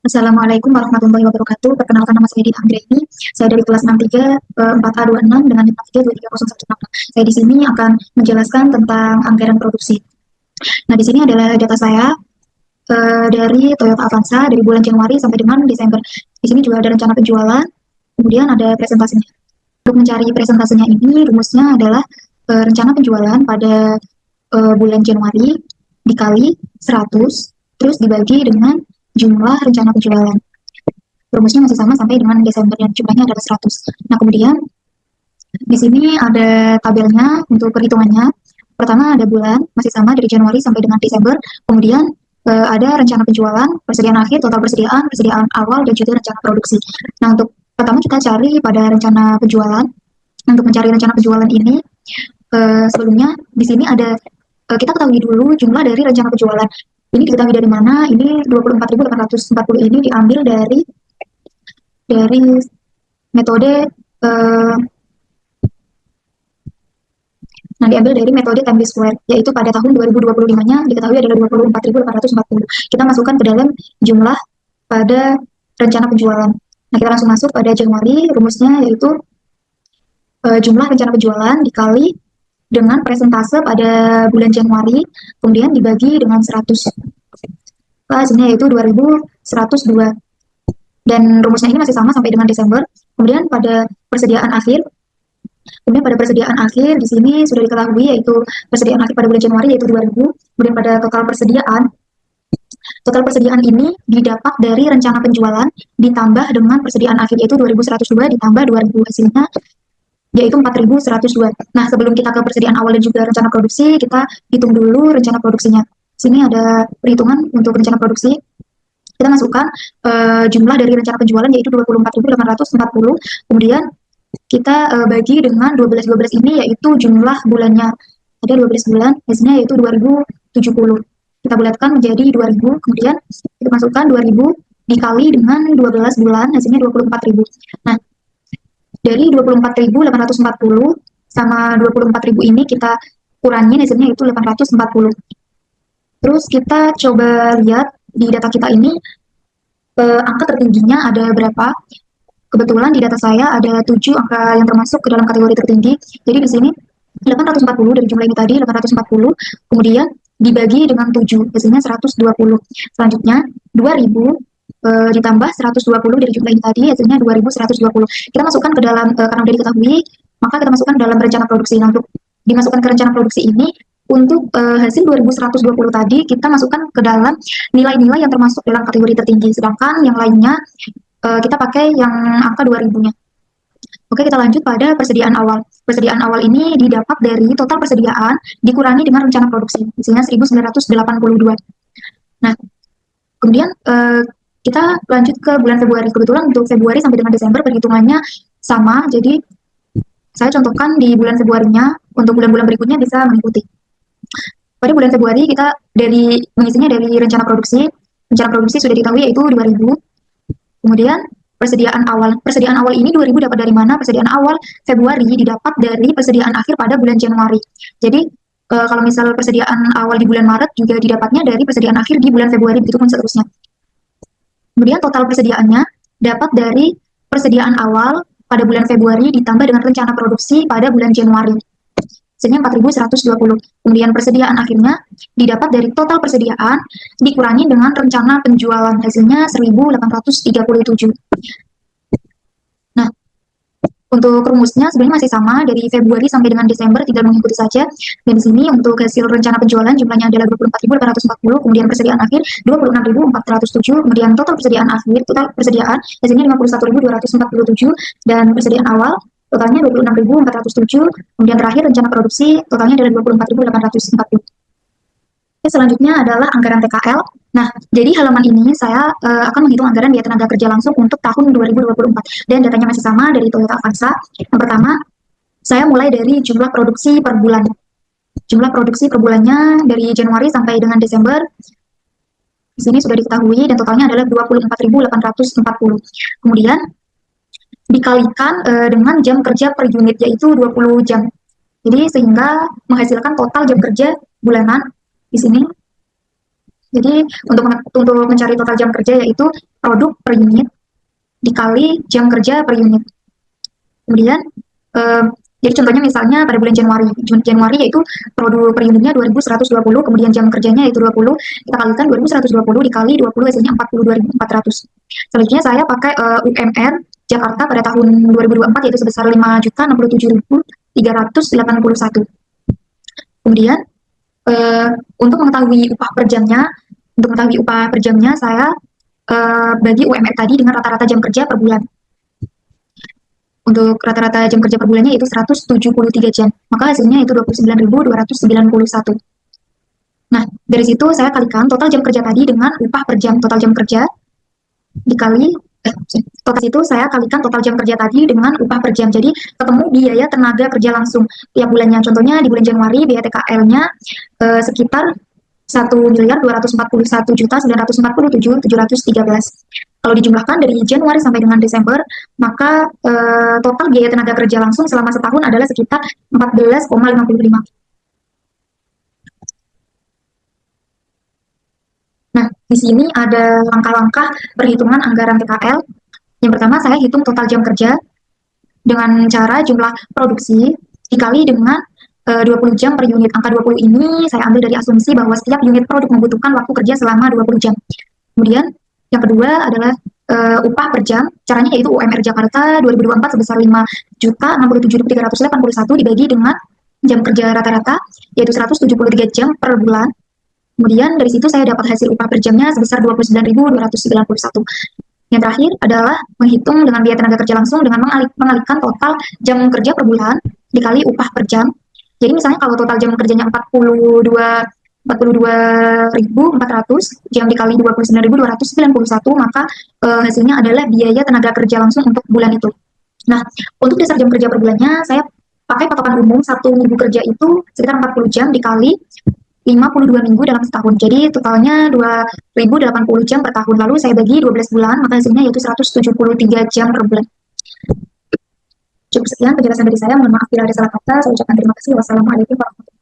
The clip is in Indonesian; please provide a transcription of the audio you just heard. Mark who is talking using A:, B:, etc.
A: Assalamualaikum warahmatullahi wabarakatuh. Perkenalkan nama saya Dita Anggraini. Saya dari kelas 63 4A26 dengan NIM 3230166. Saya di sini akan menjelaskan tentang anggaran produksi. Nah, di sini adalah data saya dari Toyota Avanza dari bulan Januari sampai dengan Desember. Di sini juga ada rencana penjualan, kemudian ada presentasinya. Untuk mencari presentasinya ini, rumusnya adalah rencana penjualan pada bulan Januari dikali 100, terus dibagi dengan jumlah rencana penjualan. Rumusnya masih sama sampai dengan Desember dan jumlahnya adalah 100. Nah, kemudian di sini ada tabelnya untuk perhitungannya. Pertama ada bulan, masih sama dari Januari sampai dengan Desember. Kemudian ada rencana penjualan, persediaan akhir, total persediaan, persediaan awal, dan juga rencana produksi. Nah, untuk pertama kita cari pada rencana penjualan. Untuk mencari rencana penjualan ini, sebelumnya di sini ada kita ketahui dulu jumlah dari rencana penjualan. Ini diketahui dari mana? Ini 24.840 ini diambil dari metode diambil dari metode time square, yaitu pada tahun 2025-nya diketahui adalah 24.840. Kita masukkan ke dalam jumlah pada rencana penjualan. Nah, kita langsung masuk pada Januari, rumusnya yaitu jumlah rencana penjualan dikali dengan persentase pada bulan Januari, kemudian dibagi dengan 100. Hasilnya yaitu 2102. Dan rumusnya ini masih sama sampai dengan Desember. Kemudian pada persediaan akhir di sini sudah diketahui yaitu persediaan akhir pada bulan Januari yaitu 2000. Kemudian pada total persediaan ini didapat dari rencana penjualan ditambah dengan persediaan akhir yaitu 2102 ditambah 2000, hasilnya yaitu 4102. Nah, sebelum kita ke persediaan awal dan juga rencana produksi, kita hitung dulu rencana produksinya. Sini ada perhitungan untuk rencana produksi. Kita masukkan jumlah dari rencana penjualan yaitu 24.840. Kemudian kita bagi dengan 12 ini yaitu jumlah bulannya. Ada 12 bulan, hasilnya yaitu 2070. Kita bulatkan menjadi 2000, kemudian kita masukkan 2000 dikali dengan 12 bulan, hasilnya 24.000. Nah, dari 24.840 sama 24.000 ini kita kurangi, hasilnya itu 840. Terus kita coba lihat di data kita ini angka tertingginya ada berapa. Kebetulan di data saya ada 7 angka yang termasuk ke dalam kategori tertinggi. Jadi di sini 840 dari jumlah ini tadi 840, kemudian dibagi dengan 7, hasilnya 120. Selanjutnya 2000 ditambah 120 dari jumlah ini tadi, hasilnya 2120. Kita masukkan ke dalam, karena sudah diketahui, maka kita masukkan dalam rencana produksi. Nah, untuk dimasukkan ke rencana produksi ini, untuk hasil 2120 tadi, kita masukkan ke dalam nilai-nilai yang termasuk dalam kategori tertinggi. Sedangkan yang lainnya, kita pakai yang angka 2000-nya. Oke, kita lanjut pada persediaan awal. Persediaan awal ini didapat dari total persediaan dikurangi dengan rencana produksi, hasilnya 1982. Nah, kemudian kita lanjut ke bulan Februari. Kebetulan untuk Februari sampai dengan Desember perhitungannya sama, jadi saya contohkan di bulan Februarinya, untuk bulan-bulan berikutnya bisa mengikuti. Pada bulan Februari kita mengisinya dari rencana produksi. Rencana produksi sudah diketahui yaitu 2000. Kemudian persediaan awal ini 2000 dapat dari mana? Persediaan awal Februari didapat dari persediaan akhir pada bulan Januari. Jadi kalau misal persediaan awal di bulan Maret juga didapatnya dari persediaan akhir di bulan Februari, begitu pun seterusnya. Kemudian total persediaannya dapat dari persediaan awal pada bulan Februari ditambah dengan rencana produksi pada bulan Januari. Hasilnya 4120. Kemudian persediaan akhirnya didapat dari total persediaan dikurangi dengan rencana penjualan, hasilnya 1837. Nah, untuk rumusnya sebenarnya masih sama dari Februari sampai dengan Desember, tinggal mengikuti saja. Dan di sini untuk hasil rencana penjualan jumlahnya adalah 24.840, kemudian persediaan akhir 26.407, kemudian total persediaan hasilnya 51.247, dan persediaan awal totalnya 26.407, kemudian terakhir rencana produksi totalnya adalah 24.840. Oke, selanjutnya adalah anggaran TKL. Nah, jadi halaman ini saya akan menghitung anggaran biaya tenaga kerja langsung untuk tahun 2024, dan datanya masih sama dari Toyota Avanza. Yang pertama, saya mulai dari jumlah produksi per bulan. Jumlah produksi per bulannya dari Januari sampai dengan Desember, di sini sudah diketahui, dan totalnya adalah 24.840. Kemudian dikalikan dengan jam kerja per unit, yaitu 20 jam. Jadi sehingga menghasilkan total jam kerja bulanan di sini Jadi untuk mencari total jam kerja yaitu produk per unit dikali jam kerja per unit. Kemudian eh, jadi contohnya misalnya pada bulan Januari, Januari yaitu produk per unitnya 2120, kemudian jam kerjanya yaitu 20, kita kalikan 2120 dikali 20 hasilnya 42.400. Selanjutnya saya pakai UMR Jakarta pada tahun 2024 yaitu sebesar 5.067.381. Kemudian untuk mengetahui upah per jamnya, saya bagi UMR tadi dengan rata-rata jam kerja per bulan. Untuk rata-rata jam kerja per bulannya itu 173 jam. Maka hasilnya itu 29.291. Nah, dari situ saya kalikan total jam kerja tadi dengan upah per jam. Total jam kerja dikali total itu saya kalikan total jam kerja tadi dengan upah per jam. Jadi ketemu biaya tenaga kerja langsung tiap bulannya. Contohnya di bulan Januari biaya TKL-nya sekitar 1.241.947.713. Kalau dijumlahkan dari Januari sampai dengan Desember, maka total biaya tenaga kerja langsung selama setahun adalah sekitar 14,55. Nah, di sini ada langkah-langkah perhitungan anggaran TKL. Yang pertama, saya hitung total jam kerja dengan cara jumlah produksi dikali dengan 20 jam per unit. Angka 20 ini saya ambil dari asumsi bahwa setiap unit produk membutuhkan waktu kerja selama 20 jam. Kemudian yang kedua adalah upah per jam. Caranya yaitu UMR Jakarta 2024 sebesar 5.067.381 dibagi dengan jam kerja rata-rata yaitu 173 jam per bulan. Kemudian dari situ saya dapat hasil upah per jamnya sebesar 29.291. Yang terakhir adalah menghitung dengan biaya tenaga kerja langsung dengan mengalihkan total jam kerja per bulan dikali upah per jam. Jadi misalnya kalau total jam kerjanya 42.400 jam dikali 29.291, maka hasilnya adalah biaya tenaga kerja langsung untuk bulan itu. Nah, untuk dasar jam kerja per bulannya saya pakai patokan umum, satu minggu kerja itu sekitar 40 jam dikali 52 minggu dalam setahun. Jadi totalnya 2.080 jam per tahun. Lalu saya bagi 12 bulan, maka hasilnya yaitu 173 jam per bulan. Cukup sekian penjelasan dari saya. Mohon maaf bila ada salah kata. Saya ucapkan terima kasih. Wassalamualaikum warahmatullahi wabarakatuh.